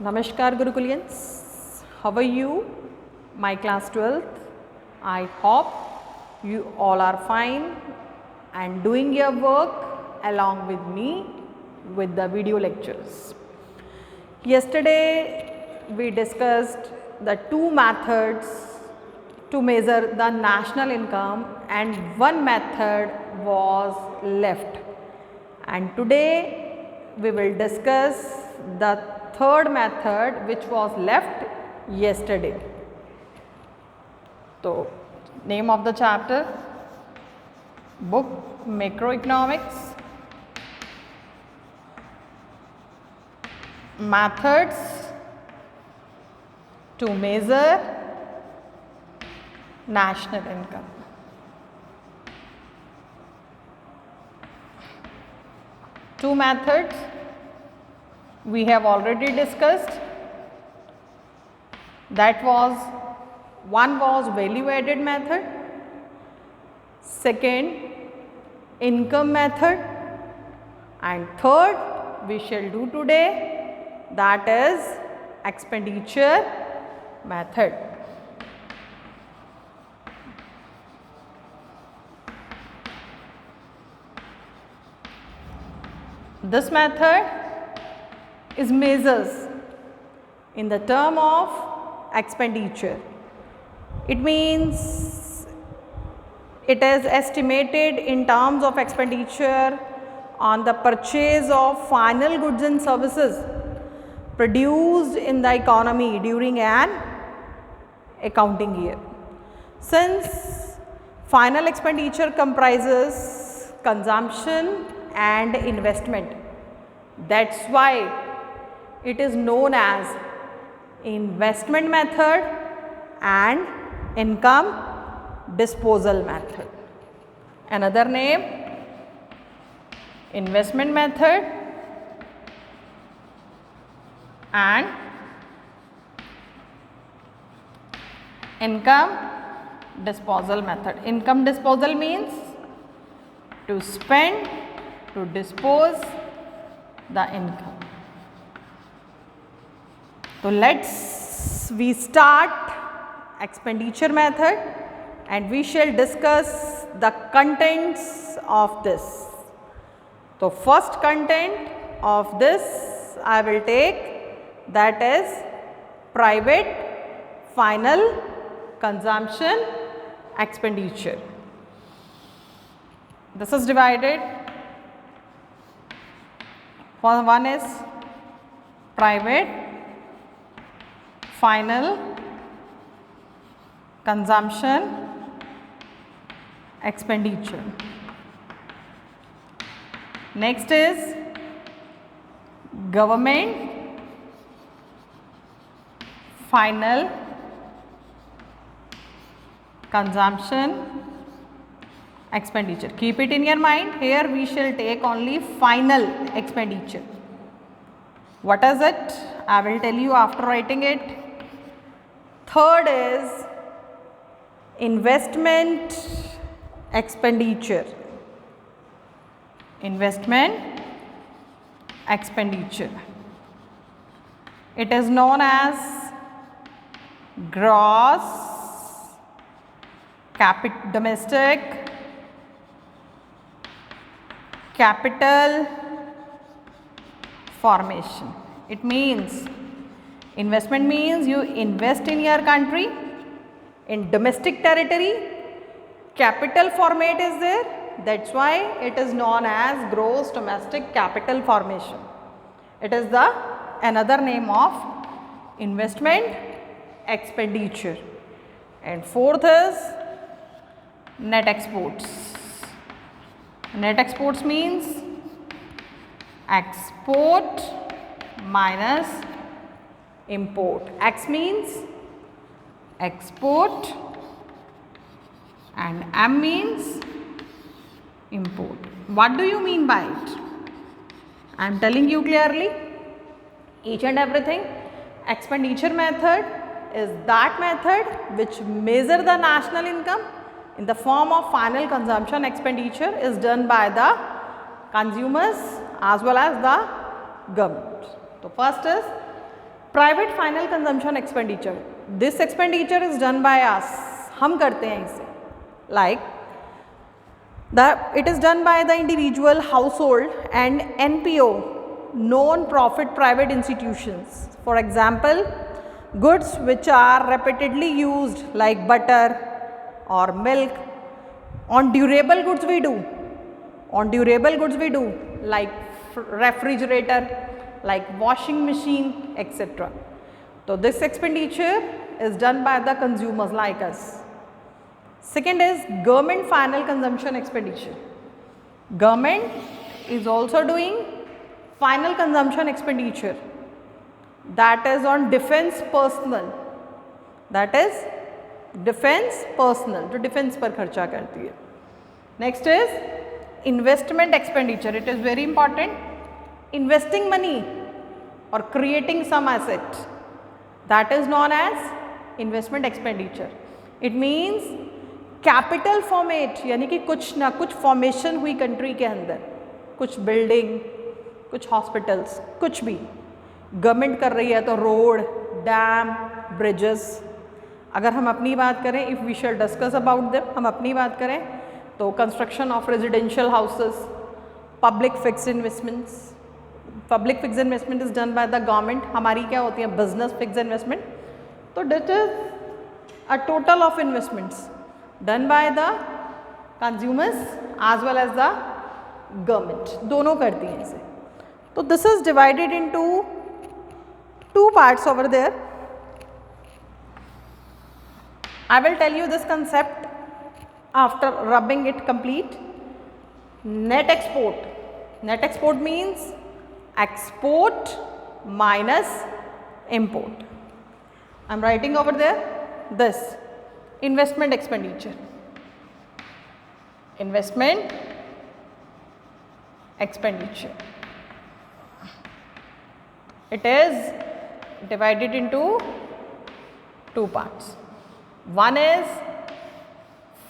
Namaskar Gurukulians, how are you? My class 12th, I hope you all are fine and doing your work along with me with the video lectures. Yesterday we discussed the two methods to measure the national income and one method was left, and today we will discuss the third method which was left yesterday. So, name of the chapter, book Macroeconomics, methods to measure national income. Two methods we have already discussed. That was, one was value added method, second income method, and third we shall do today, that is expenditure method. This method is measures in the term of expenditure. It means it is estimated in terms of expenditure on the purchase of final goods and services produced in the economy during an accounting year. Since final expenditure comprises consumption and investment, that's why it is known as investment method and income disposal method. Another name, investment method and income disposal method. Income disposal means to spend, to dispose the income. So, we start expenditure method and we shall discuss the contents of this. So, first content of this I will take, that is private final consumption expenditure. This is divided. For one is private final consumption expenditure. Next is government final consumption expenditure. Keep it in your mind, here we shall take only final expenditure. What is it? I will tell you after writing it. Third is investment expenditure. Investment expenditure. It is known as gross domestic capital formation. It means, investment means you invest in your country, in domestic territory, capital format is there, that's why it is known as gross domestic capital formation. It is the another name of investment expenditure. And fourth is net exports. Net exports means export minus import. X means export and M means import. What do you mean by it? I am telling you clearly each and everything. Expenditure method is that method which measure the national income in the form of final consumption expenditure is done by the consumers as well as the government. So, first is private final consumption expenditure, this expenditure is done by us, हम करते हैं इसे, like it is done by the individual, household and NPO, non-profit private institutions. For example, goods which are repeatedly used like butter or milk. On durable goods we do, like refrigerator, like washing machine, etc. So this expenditure is done by the consumers like us. Second is government final consumption expenditure. Government is also doing final consumption expenditure, that is on defense personnel, that is defense personnel, जो defense पर खर्चा करती है. Next is investment expenditure. It is very important. Investing money or creating some asset, that is known as investment expenditure. It means capital format, यानी कि कुछ ना कुछ फॉर्मेशन हुई कंट्री के अंदर, कुछ बिल्डिंग, कुछ हॉस्पिटल्स, कुछ भी गवर्नमेंट कर रही है, तो रोड, डैम, ब्रिजेस. अगर हम अपनी बात करें, if we shall discuss about them, हम अपनी बात करें तो construction of residential houses, public fixed investments. Public fixed investment is done by the government. हमारी क्या होती है, बिजनेस फिक्स्ड इन्वेस्टमेंट. तो that is a total of investments done by the consumers as well as the government, दोनों करती हैं इसे. तो this is divided into two parts over there. I will tell you this concept after rubbing it complete. Net export. Net export means export minus import. I am writing over there this. Investment expenditure. Investment expenditure. It is divided into two parts. One is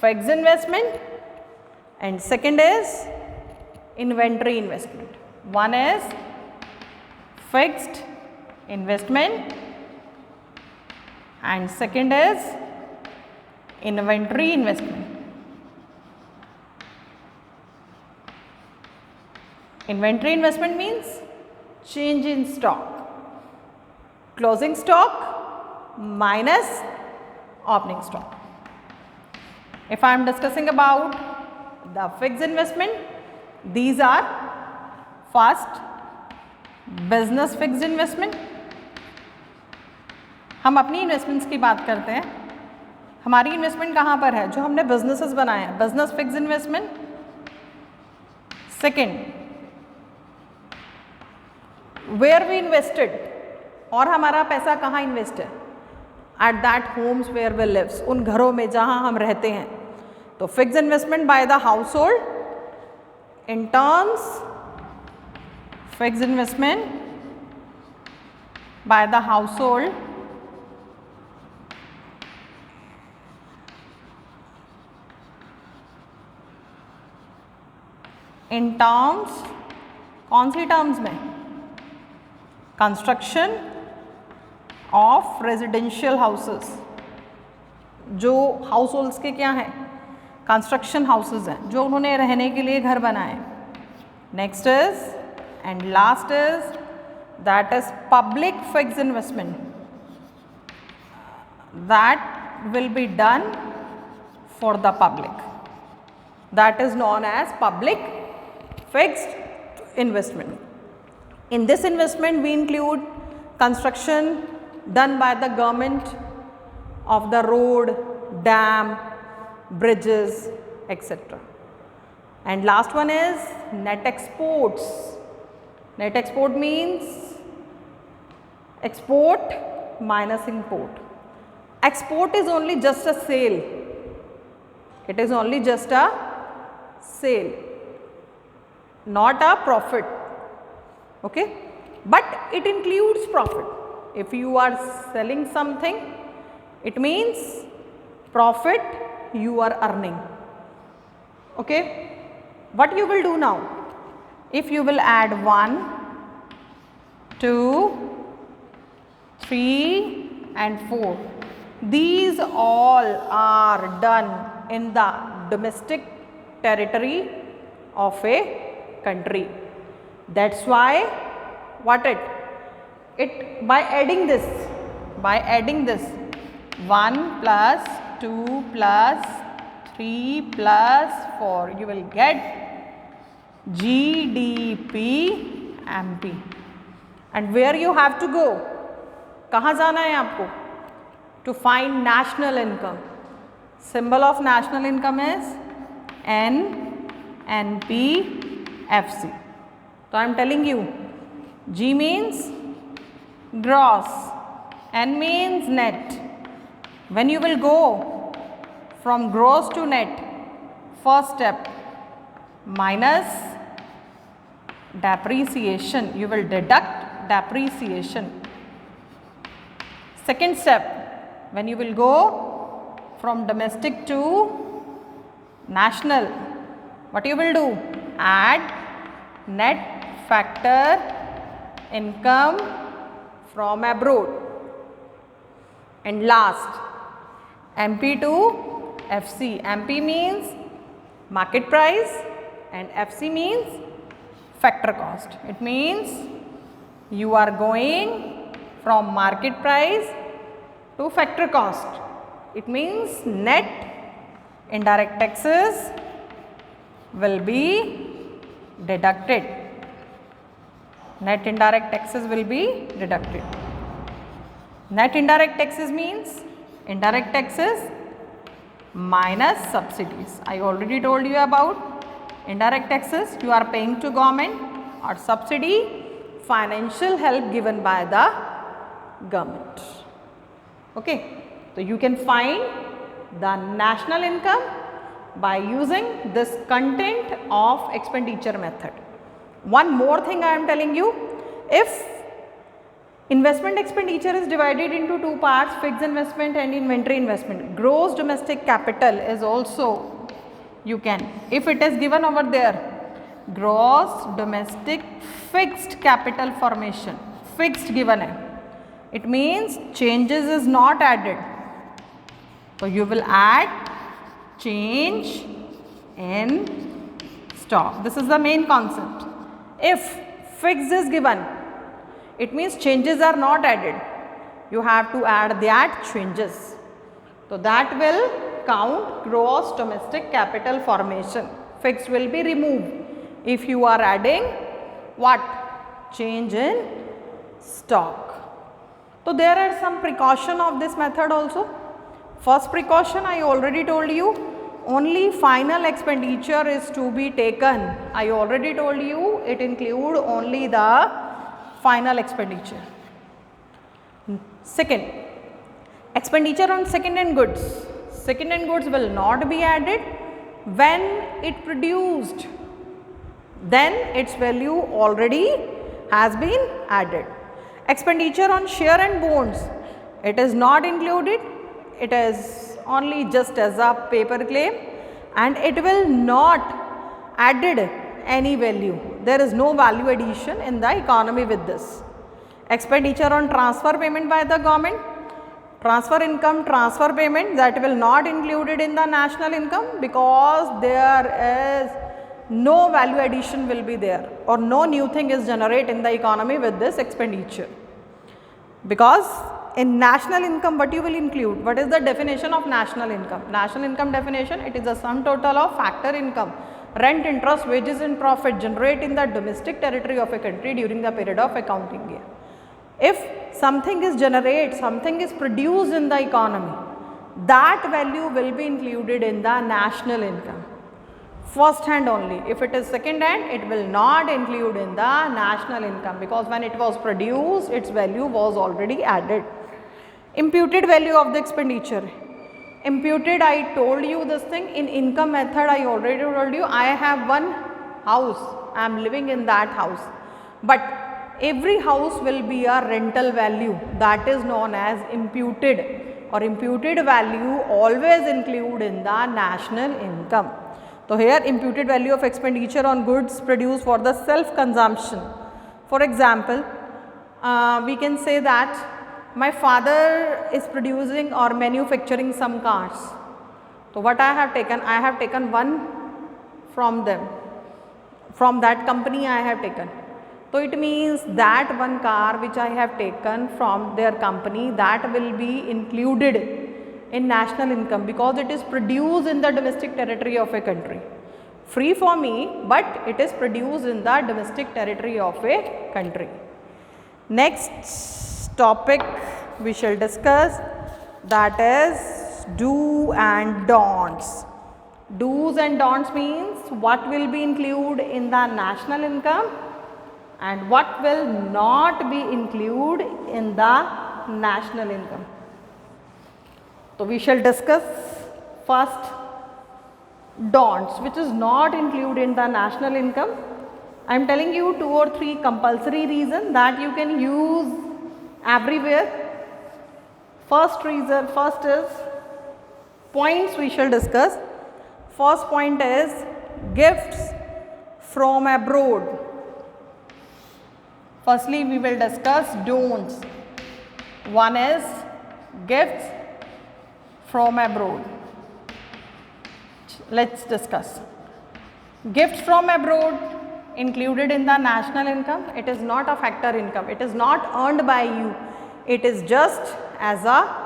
fixed investment and second is inventory investment. One is fixed investment and second is inventory investment. Inventory investment means change in stock, closing stock minus opening stock. If I am discussing about the fixed investment, these are first business fixed investment. हम अपनी investments की बात करते हैं. हमारी investment कहाँ पर है, जो हमने बिजनेसेस बनाए हैं, business fixed investment. Second, where we invested, और हमारा पैसा कहाँ इन्वेस्ट है, at that homes where we lives, उन घरों में जहाँ हम रहते हैं. तो fixed investment by the household in terms, fixed investment by the household in terms, कौन सी टर्म्स में, कंस्ट्रक्शन ऑफ रेजिडेंशियल हाउसेस. जो हाउस होल्ड्स के क्या हैं, कंस्ट्रक्शन हाउसेस हैं, जो उन्होंने रहने के लिए घर बनाए. Next is and last is that is public fixed investment, that will be done for the public, that is non as public fixed investment. In this investment we include construction done by the government of the road, dam, bridges, etc. And last one is net exports. Net export means export minus import. Export is only just a sale. It is only just a sale, not a profit. Okay, but it includes profit. If you are selling something, it means profit you are earning. Okay, what you will do now, if you will add 1, 2, 3 and 4. These all are done in the domestic territory of a country. That's why what it by adding this 1 plus 2 plus 3 plus 4 you will get GDP MP. And where you have to go? कहाँ जाना है आपको? To find national income. Symbol of national income is NNPFC. So I am telling you, G means gross, N means net. When you will go from gross to net, first step minus depreciation, you will deduct depreciation. Second step, when you will go from domestic to national, what you will do? Add net factor income from abroad. And last, MP to FC. MP means market price and FC means factor cost. It means you are going from market price to factor cost. It means net indirect taxes will be deducted. Net indirect taxes will be deducted. Net indirect taxes means indirect taxes minus subsidies. I already told you about indirect taxes you are paying to government, or subsidy, financial help given by the government. Okay, so you can find the national income by using this content of expenditure method. One more thing I am telling you, if investment expenditure is divided into two parts, fixed investment and inventory investment, gross domestic capital is also, you can, if it is given over there, gross domestic fixed capital formation, fixed given hai, it means changes is not added. So you will add change in stock. This is the main concept. If fixed is given, it means changes are not added. You have to add that changes. So that will count gross domestic capital formation. Fixed will be removed if you are adding what? Change in stock. So there are some precaution of this method also. First precaution I already told you, only final expenditure is to be taken. I already told you it include only the final expenditure. Second, expenditure on second-hand goods. Second-hand goods will not be added when it produced, then its value already has been added. Expenditure on share and bonds, it is not included, it is only just as a paper claim and it will not added any value. There is no value addition in the economy with this. Expenditure on transfer payment by the government, transfer income, transfer payment, that will not included in the national income because there is no value addition will be there or no new thing is generated in the economy with this expenditure. Because in national income what you will include? What is the definition of national income? National income definition, it is the sum total of factor income, rent, interest, wages and profit generated in the domestic territory of a country during the period of accounting year. If something is generated, something is produced in the economy, that value will be included in the national income. First hand only. If it is second hand, it will not include in the national income because when it was produced, its value was already added. Imputed value of the expenditure. Imputed, I told you this thing in income method, I already told you I have one house, I am living in that house, but every house will be a rental value, that is known as imputed, or imputed value always include in the national income. So here imputed value of expenditure on goods produced for the self consumption. For example, we can say that my father is producing or manufacturing some cars. So what I have taken? I have taken one from them. From that company I have taken. So it means that one car which I have taken from their company, that will be included in national income because it is produced in the domestic territory of a country. Free for me, but it is produced in the domestic territory of a country. Next topic we shall discuss, that is do and don'ts. Do's and don'ts means what will be included in the national income and what will not be included in the national income. So we shall discuss first don'ts, which is not included in the national income. I am telling you 2 or 3 compulsory reasons that you can use everywhere. First reason, first is points we shall discuss. First point is gifts from abroad. Firstly, we will discuss don'ts. One is gifts from abroad. Let's discuss. Gifts from abroad included in the national income. It is not a factor income. It is not earned by you. It is just as a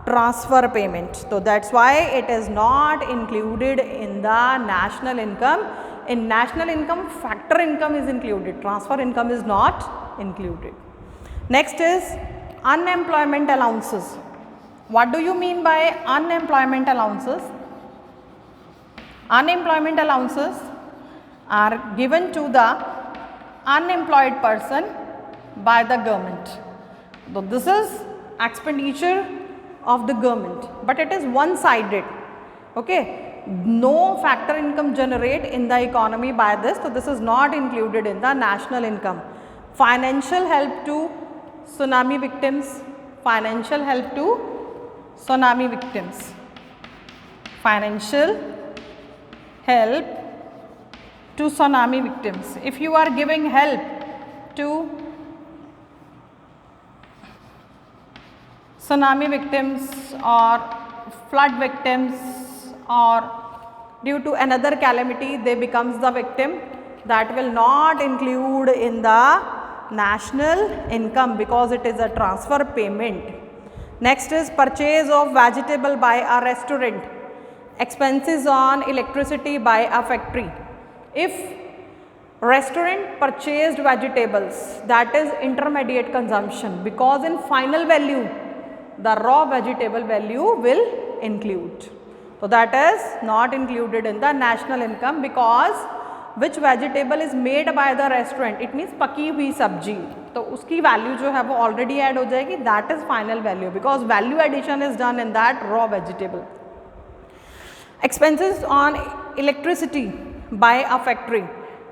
transfer payment. So that's why it is not included in the national income. In national income, factor income is included. Transfer income is not included. Next is unemployment allowances. What do you mean by unemployment allowances? Unemployment allowances are given to the unemployed person by the government. So this is expenditure of the government, but it is one-sided. Okay, no factor income generate in the economy by this, so this is not included in the national income. Financial help to tsunami victims. Financial help to tsunami victims. Financial help to tsunami victims. If you are giving help to tsunami victims or flood victims or due to another calamity they becomes the victim, that will not include in the national income because it is a transfer payment. Next is purchase of vegetable by a restaurant, expenses on electricity by a factory. If restaurant purchased vegetables, that is intermediate consumption, because in final value the raw vegetable value will include. So that is not included in the national income because which vegetable is made by the restaurant, it means पकी हुई सब्जी, तो उसकी value जो है वो already add हो जाएगी, that is final value because value addition is done in that raw vegetable. Expenses on electricity by a factory,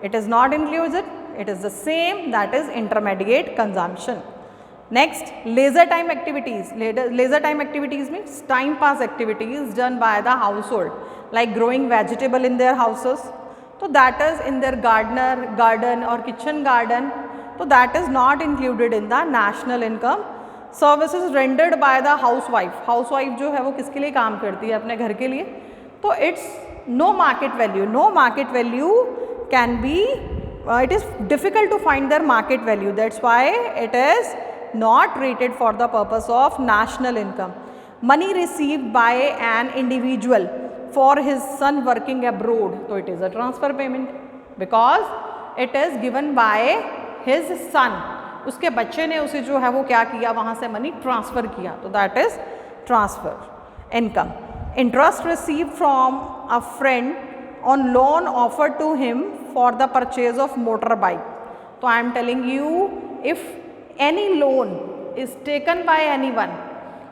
it is not included, it is the same, that is intermediate consumption. Next, leisure time activities. Leisure time activities means time pass activities done by the household, like growing vegetable in their houses. So that is in their garden or kitchen garden. So that is not included in the national income. Services rendered by the housewife. Housewife जो है वो किसके लिए काम करती है, अपने घर के लिए. तो it's no market value. No market value can be. It is difficult to find their market value. That's why it is not rated for the purpose of national income. Money received by an individual for his son working abroad, so it is a transfer payment because it is given by his son. उसके बच्चे ने उसे जो है वो क्या किया, वहाँ से मनी ट्रांसफ़र किया, तो that is transfer income. Interest received from a friend on loan offered to him for the purchase of motorbike. So I am telling you, if any loan is taken by anyone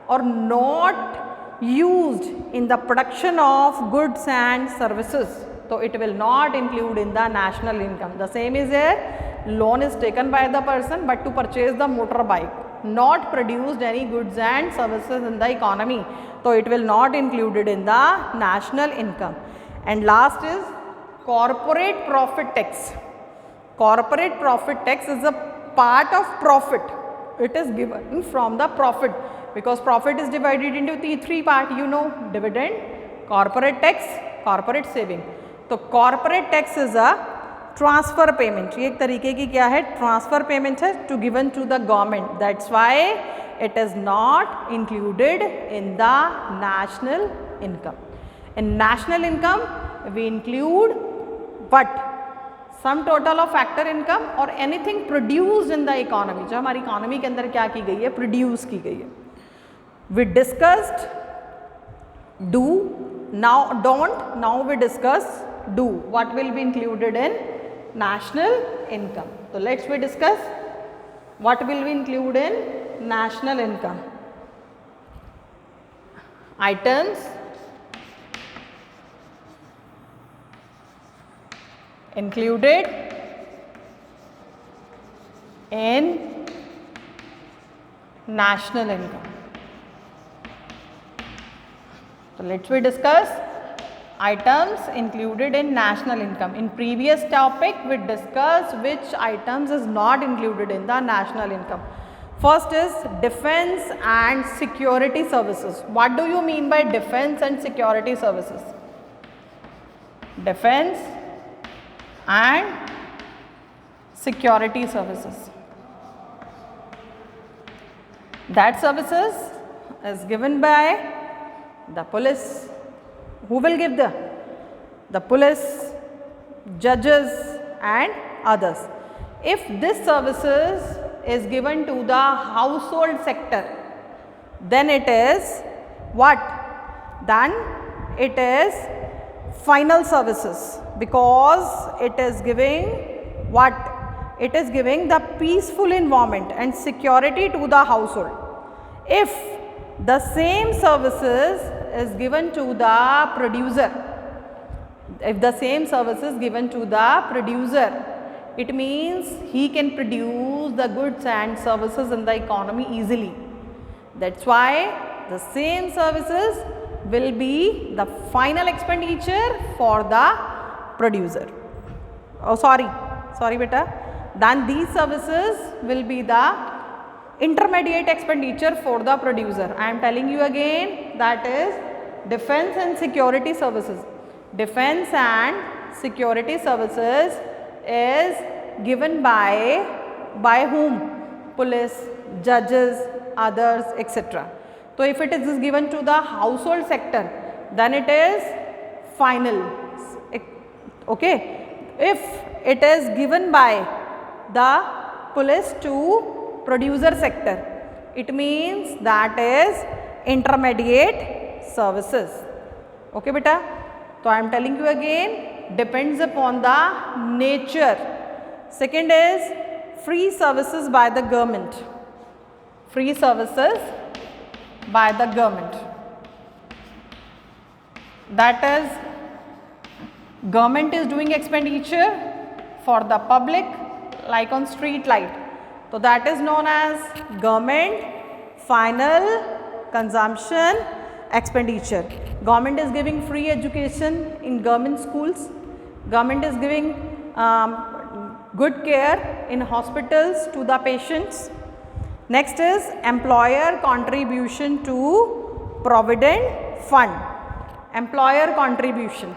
or not used in the production of goods and services, so it will not include in the national income. The same is here, loan is taken by the person but to purchase the motorbike, not produced any goods and services in the economy, so it will not included in the national income. And last is corporate profit tax. Corporate profit tax is a part of profit It is given from the profit, because profit is divided into three parts, you know, dividend, corporate tax, corporate saving. तो corporate tax is a transfer payment. ये एक तरीके की क्या है, transfer payment है to given to the government. That's why it is not included in the national income. In national income we include what? Sum total of factor income or anything produced in the economy. जो हमारी economy के अंदर क्या की गई है, produce की गई है. We discussed do, now don't, now we discuss do. What will be included in national income? So let's we discuss what will be included in national income. Items included in national income. So let's we discuss items included in national income. In previous topic we discussed which items is not included in the national income. First is defense and security services. What do you mean by defense and security services? Defense and security services. That services is given by the police. Who will give the police, judges and others. If this services is given to the household sector, then it is what? Then it is final services, because it is giving what? It is giving the peaceful environment and security to the household. If the same services is given to the producer, if the same service is given to the producer, it means he can produce the goods and services in the economy easily. That's why the same services will be the final expenditure for the producer. Oh sorry beta. Then these services will be the intermediate expenditure for the producer. I am telling you again, that is defense and security services. Defense and security services is given by whom? Police, judges, others, etc. So if it is given to the household sector, then it is final. Okay. If it is given by the police to producer sector, it means that is intermediate services. Okay beta. So I am telling you again, depends upon the nature. Second is free services by the government. Free services by the government. That is, government is doing expenditure for the public, like on street light. So that is known as government final consumption expenditure. Government is giving free education in government schools. Government is giving good care in hospitals to the patients. Next is employer contribution to provident fund. Employer contribution.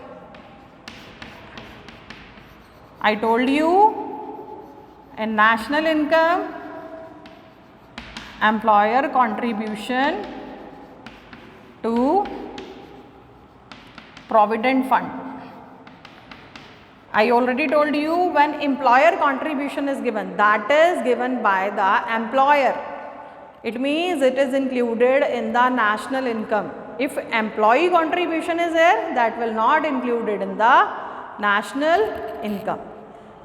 I told you, in national income, employer contribution to provident fund. I already told you, when employer contribution is given, that is given by the employer. It means it is included in the national income. If employee contribution is there, that will not included in the national income.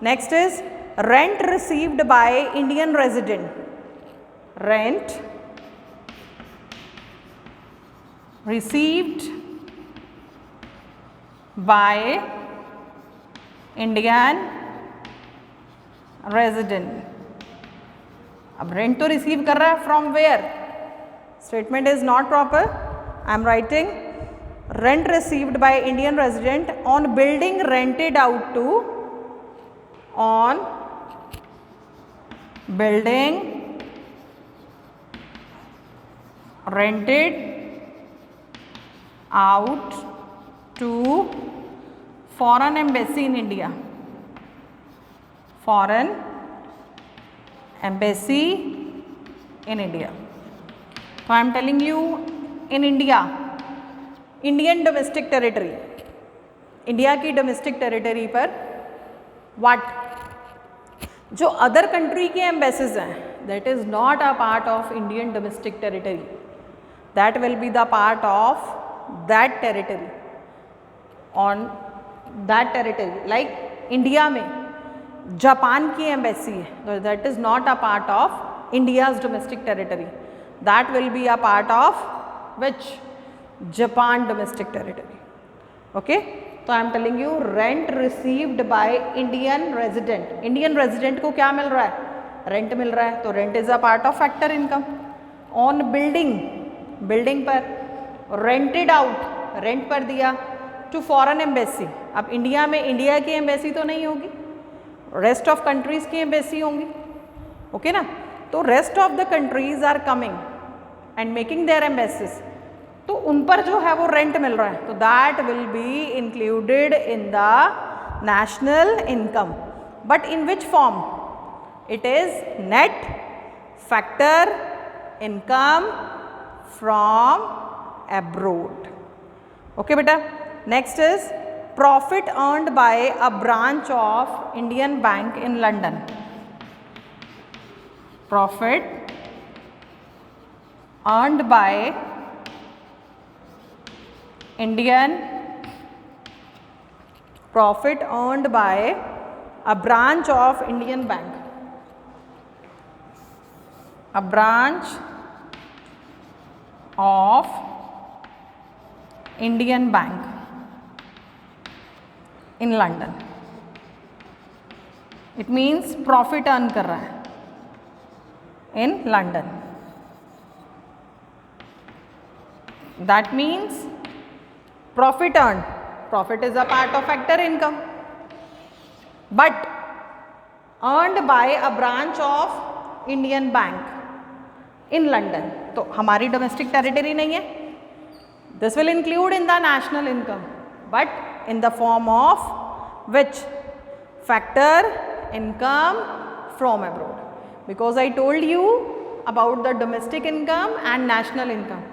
Next is rent received by Indian resident. Rent received by Indian resident. अब rent तो receive कर रहा है, from where? Statement is not proper. I am writing rent received by Indian resident on building rented out to, on building rented out to foreign embassy in India. Foreign embassy in India. So I am telling you, in India, Indian domestic territory, India की domestic territory पर what जो other country के embassies हैं that is not a part of Indian domestic territory, that will be the part of that territory on that territory. Like India में Japan की embassy है, that is not a part of India's domestic territory, that will be a part of which Japan domestic territory. Okay, तो I am telling you rent received by Indian resident. Indian resident को क्या मिल रहा है? Rent मिल रहा है, तो rent is a part of factor income. On building, building पर rented out, rent पर दिया टू फॉरेन एम्बेसी. अब इंडिया में इंडिया की एम्बेसी तो नहीं होगी, रेस्ट ऑफ कंट्रीज की एम्बेसी होंगी. ओके ना, तो rest of the countries are coming and making their embassies, तो उन पर जो है वो रेंट मिल रहा है, तो that will be included in the national income. But in which form? It is net factor income from abroad. Okay बेटा, next is profit earned by a branch of Indian bank in London. Profit earned by Indian, profit earned by a branch of Indian bank, a branch of Indian bank in London. It means profit earn कर रहा है in London. That means profit earned, profit is a part of factor income, but earned by a branch of Indian bank in London. तो हमारी domestic territory नहीं है. This will include in the national income, but in the form of which? Factor income from abroad. Because I told you about the domestic income and national income.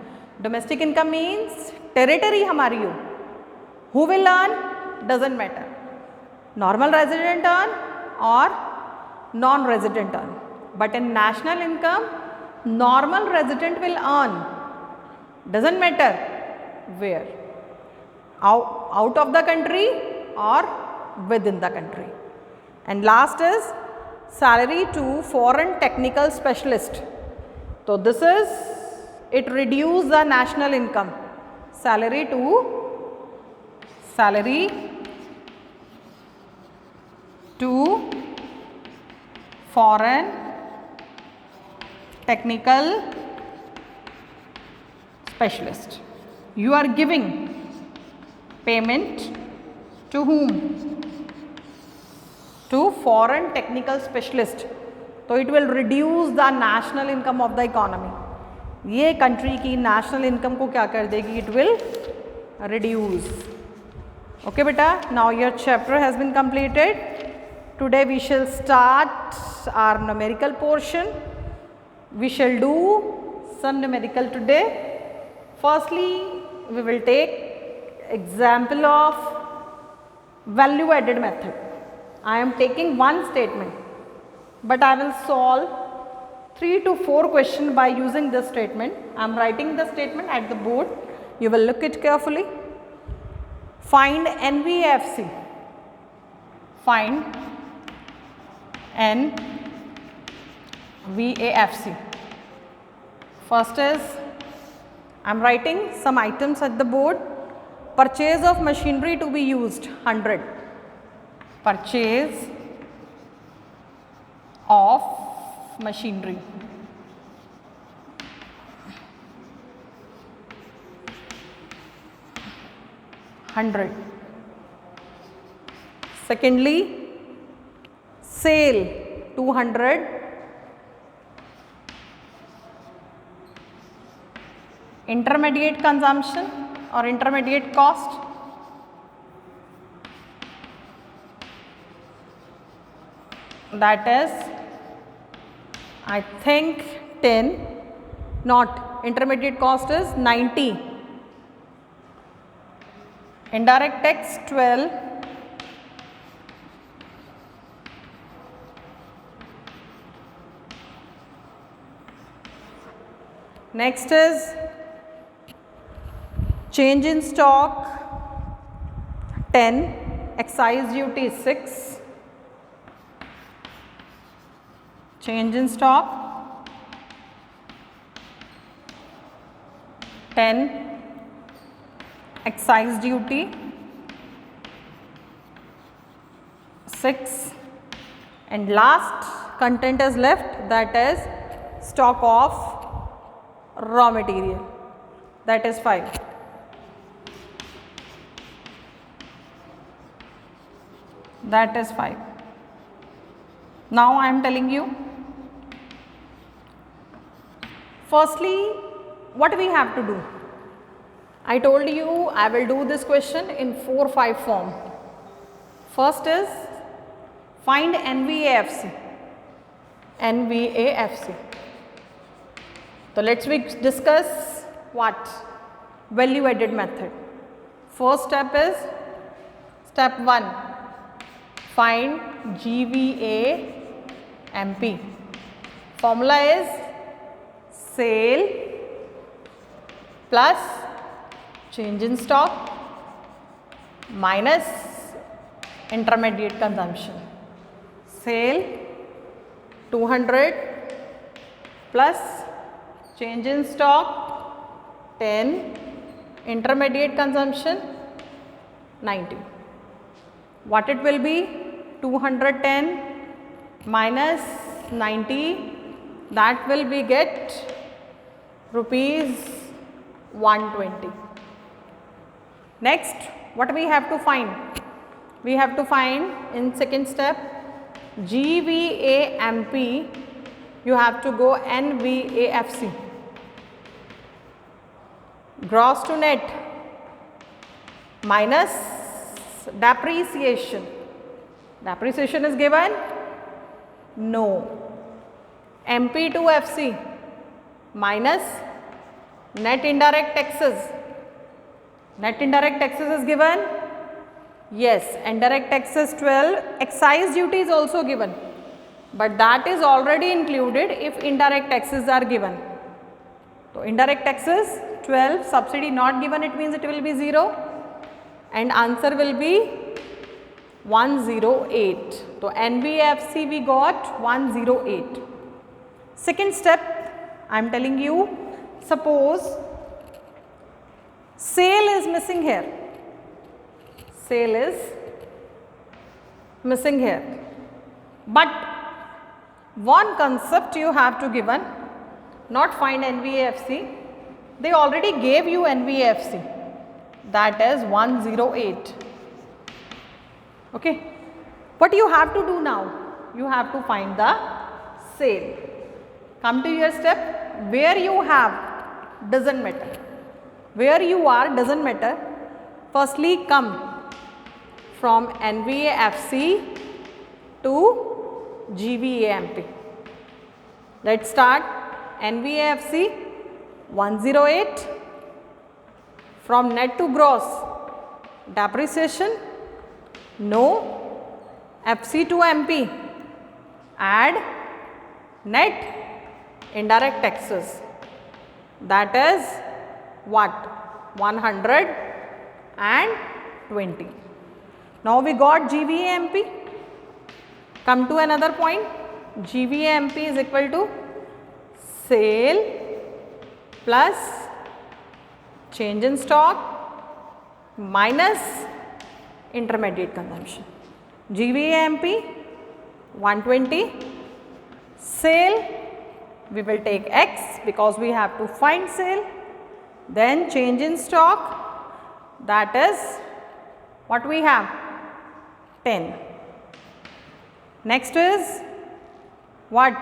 Domestic income means territory हमारी हो. Who will earn? Doesn't matter. Normal resident earn और non resident earn. But in national income normal resident will earn, doesn't matter where, out of the country और within the country. And last is salary to foreign technical specialist. तो this is, it reduce the national income. Salary to foreign technical specialist. You are giving payment to whom? To foreign technical specialist. So it will reduce the national income of the economy. ये country की national income को क्या कर देगी? It will reduce. Okay बेटा, now your chapter has been completed. Today we shall start our numerical portion. We shall do some numerical today. Firstly we will take example of value added method. I am taking one statement, but I will solve 3 to 4 questions by using this statement. I am writing the statement at the board. You will look it carefully. Find NVFC. Find NVAFC. First is, I am writing some items at the board. Purchase of machinery to be used 100. Purchase of machinery. $100. Secondly, sale 200. intermediate consumption or intermediate cost. That is, I think 10, not intermediate cost is 90, indirect tax 12, next is change in stock 10, excise duty 6, change in stock 10, excise duty 6, and last content is left, that is stock of raw material, that is 5. That is 5. Now I am telling you, firstly, what we have to do? I told you I will do this question in 4-5 form. First is find NVAFC. NVAFC. So let's discuss what? Value added method. First step is step 1. Find GVAMP. Formula is sale plus change in stock minus intermediate consumption. Sale 200 plus change in stock 10, intermediate consumption 90. What it will be? 210 minus 90, that will be get rupees 120. Next, what we have to find? We have to find in second step GVAMP, you have to go NVAFC. Gross to net minus depreciation. Depreciation is given? No. MP to FC minus net indirect taxes. Net indirect taxes is given? Yes. Indirect taxes 12. Excise duty is also given, but that is already included if indirect taxes are given. So indirect taxes 12, subsidy not given, it means it will be 0, and answer will be 108. So NVFC we got 108. Second step, I am telling you, suppose sale is missing here. Sale is missing here. But one concept you have to given, not find NVFC. They already gave you NVFC, that is 108. Okay. What you have to do now? You have to find the sale. Come to your step, where you have doesn't matter. Where you are doesn't matter. Firstly come from NVAFC to GVAMP. Let's start. NVAFC 108, from net to gross depreciation no, FC to MP add net indirect taxes, that is what? 120. Now we got GVAMP. Come to another point. GVAMP is equal to sale plus change in stock minus intermediate consumption. GVAMP 120, sale we will take X because we have to find sale, then change in stock, that is what we have? 10. Next is what?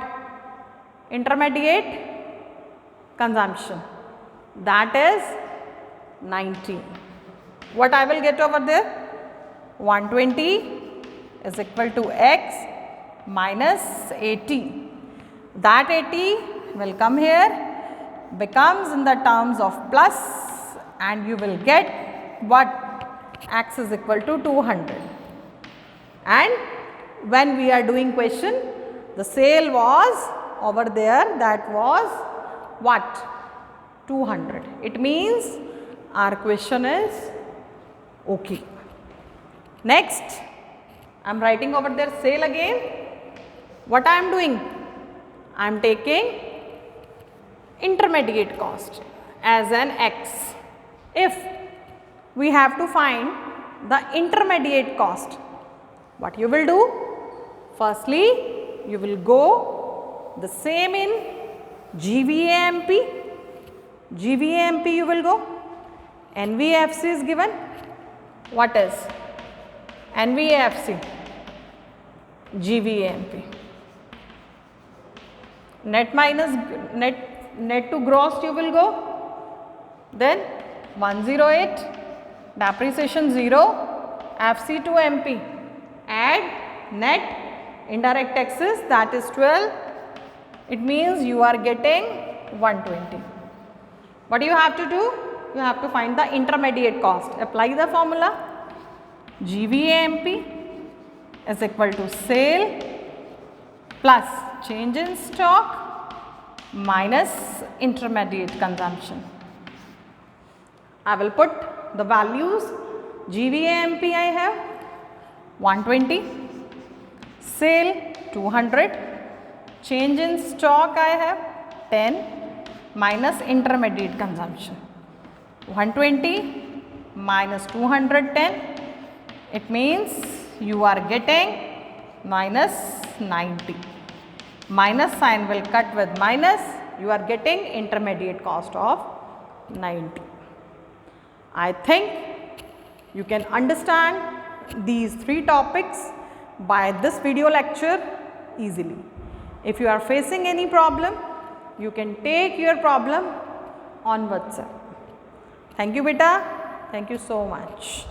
Intermediate consumption. that is 90. What I will get over there? 120 is equal to x minus 80. That 80 will come here, becomes in the terms of plus, and you will get what? X is equal to 200. And when we are doing question, the sale was over there, that was what? 200. It means our question is okay. Next, I am writing over there sale again. What I am doing? I am taking intermediate cost as an x. If we have to find the intermediate cost, what you will do? Firstly, you will go the same in GVAMP. GVAMP you will go. NVFC is given. What is NVFC? GVAMP. Net minus net to gross you will go. Then 108, depreciation 0, FC to MP. Add net indirect taxes, that is 12. It means you are getting 120. What do you have to do? You have to find the intermediate cost. Apply the formula. GVAMP is equal to sale plus change in stock minus intermediate consumption. I will put the values. GVAMP I have 120, sale 200, change in stock I have 10 minus intermediate consumption. 120 minus 210, it means you are getting minus 90. Minus sign will cut with minus, you are getting intermediate cost of 90. I think you can understand these three topics by this video lecture easily. If you are facing any problem, you can take your problem on WhatsApp. Thank you beta. Thank you so much.